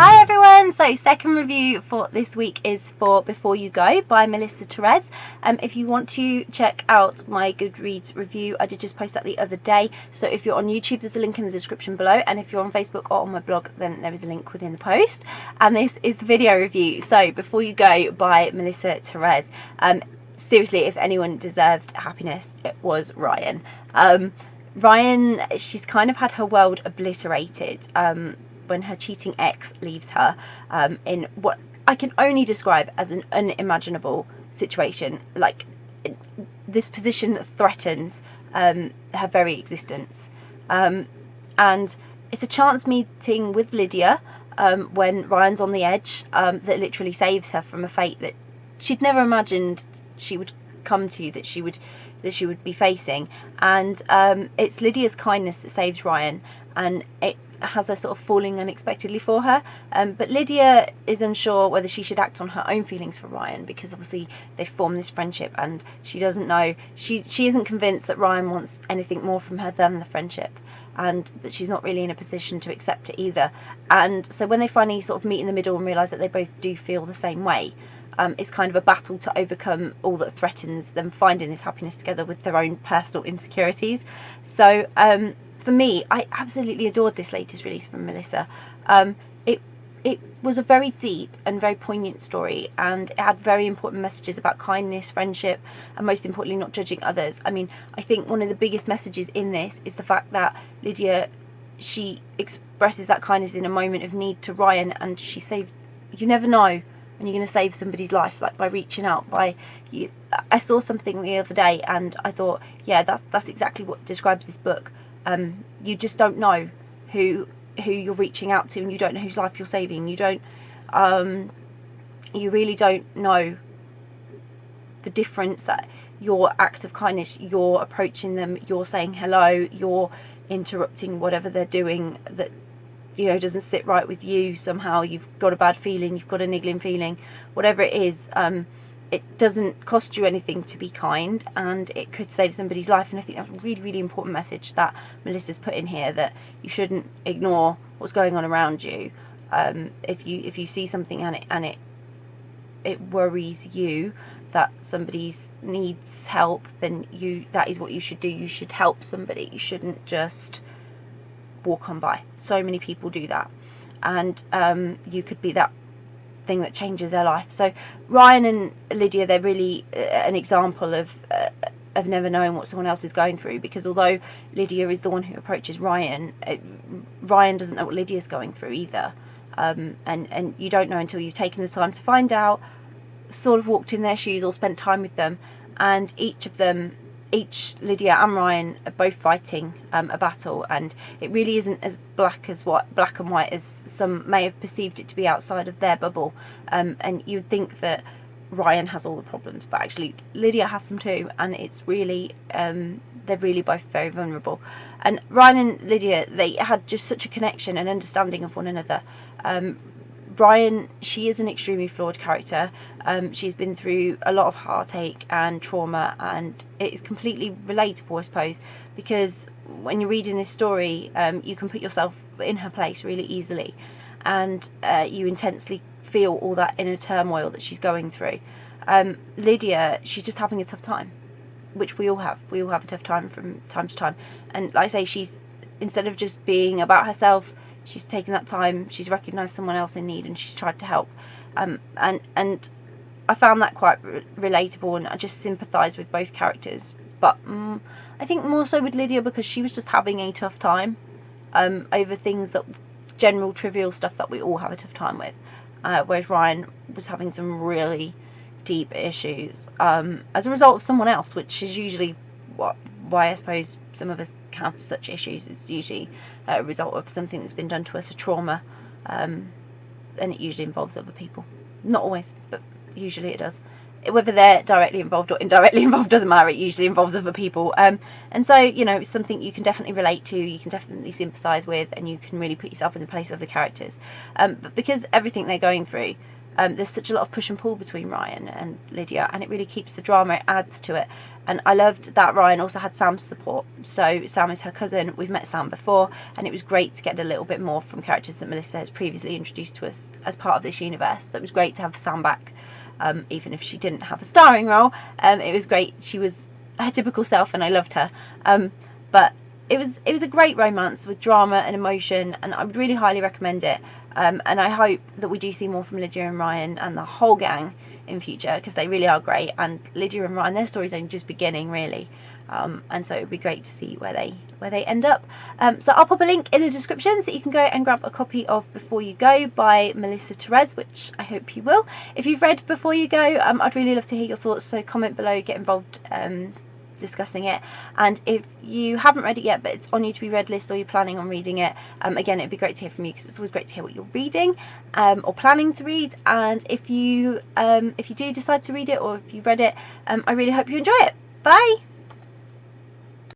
Hi everyone, so second review for this week is for Before You Go by Melissa Tereze. If you want to check out my Goodreads review, I did just post that the other day, so if you're on YouTube there's a link in the description below, and if you're on Facebook or on my blog then there is a link within the post. And this is the video review, so Before You Go by Melissa Tereze. Seriously, if anyone deserved happiness, it was Ryan. Ryan, she's kind of had her world obliterated when her cheating ex leaves her in what I can only describe as an unimaginable situation. Like, this position that threatens her very existence. And it's a chance meeting with Lydia when Ryan's on the edge that literally saves her from a fate that she'd never imagined she would come to, that she would be facing. And it's Lydia's kindness that saves Ryan, and it has her sort of falling unexpectedly for her, but Lydia is unsure whether she should act on her own feelings for Ryan, because obviously they've formed this friendship and she doesn't know, she isn't convinced that Ryan wants anything more from her than the friendship, and that she's not really in a position to accept it either. And so when they finally sort of meet in the middle and realise that they both do feel the same way, it's kind of a battle to overcome all that threatens them finding this happiness together with their own personal insecurities. So for me, I absolutely adored this latest release from Melissa. It was a very deep and very poignant story, and it had very important messages about kindness, friendship, and most importantly not judging others. I mean, I think one of the biggest messages in this is the fact that Lydia, she expresses that kindness in a moment of need to Ryan, and she saved, you never know when you're going to save somebody's life, like by reaching out, by you. I saw something the other day and I thought, yeah, that's exactly what describes this book. You just don't know who you're reaching out to, and you don't know whose life you're saving. You really don't know the difference that your act of kindness, you're approaching them, you're saying hello, you're interrupting whatever they're doing that doesn't sit right with you. Somehow you've got a bad feeling, you've got a niggling feeling, whatever it is. It doesn't cost you anything to be kind, and it could save somebody's life. And I think that's a really, really important message that Melissa's put in here, that you shouldn't ignore what's going on around you. If you see something and it worries you that somebody needs help, then that is what you should do. You should help somebody. You shouldn't just walk on by. So many people do that, and you could be that thing that changes their life. So Ryan and Lydia, they're really an example of never knowing what someone else is going through, because although Lydia is the one who approaches Ryan, Ryan doesn't know what Lydia's going through either, and you don't know until you've taken the time to find out, sort of walked in their shoes or spent time with them. And each Lydia and Ryan are both fighting a battle, and it really isn't as black and white as some may have perceived it to be outside of their bubble. And you'd think that Ryan has all the problems, but actually Lydia has them too, and it's really they're really both very vulnerable. And Ryan and Lydia, they had just such a connection and understanding of one another. Ryan, she is an extremely flawed character. She's been through a lot of heartache and trauma, and it is completely relatable, I suppose, because when you're reading this story, you can put yourself in her place really easily, and you intensely feel all that inner turmoil that she's going through. Lydia, she's just having a tough time, which we all have. We all have a tough time from time to time, and like I say, she's, instead of just being about herself, she's taken that time, she's recognised someone else in need, and she's tried to help. And I found that quite relatable, and I just sympathised with both characters. But I think more so with Lydia, because she was just having a tough time over things, that general trivial stuff that we all have a tough time with. Whereas Ryan was having some really deep issues as a result of someone else, which is usually why I suppose some of us have such issues. It's usually a result of something that's been done to us, a trauma, and it usually involves other people. Not always, but usually it does. Whether they're directly involved or indirectly involved doesn't matter, it usually involves other people. And so, it's something you can definitely relate to, you can definitely sympathise with, and you can really put yourself in the place of the characters. But because everything they're going through, there's such a lot of push and pull between Ryan and Lydia, and it really keeps the drama, it adds to it. And I loved that Ryan also had Sam's support. So Sam is her cousin, we've met Sam before, and it was great to get a little bit more from characters that Melissa has previously introduced to us as part of this universe. So it was great to have Sam back, even if she didn't have a starring role. It was great. She was her typical self, and I loved her. But it was a great romance with drama and emotion, and I would really highly recommend it. And I hope that we do see more from Lydia and Ryan and the whole gang in future, because they really are great. And Lydia and Ryan, their story's only just beginning, really. And so it would be great to see where they end up. So I'll pop a link in the description so you can go and grab a copy of Before You Go by Melissa Tereze, which I hope you will. If you've read Before You Go, I'd really love to hear your thoughts, so comment below, get involved discussing it. And if you haven't read it yet but it's on your to be read list, or you're planning on reading it, again, it'd be great to hear from you, because it's always great to hear what you're reading or planning to read. And if you do decide to read it, or if you've read it, I really hope you enjoy it. Bye.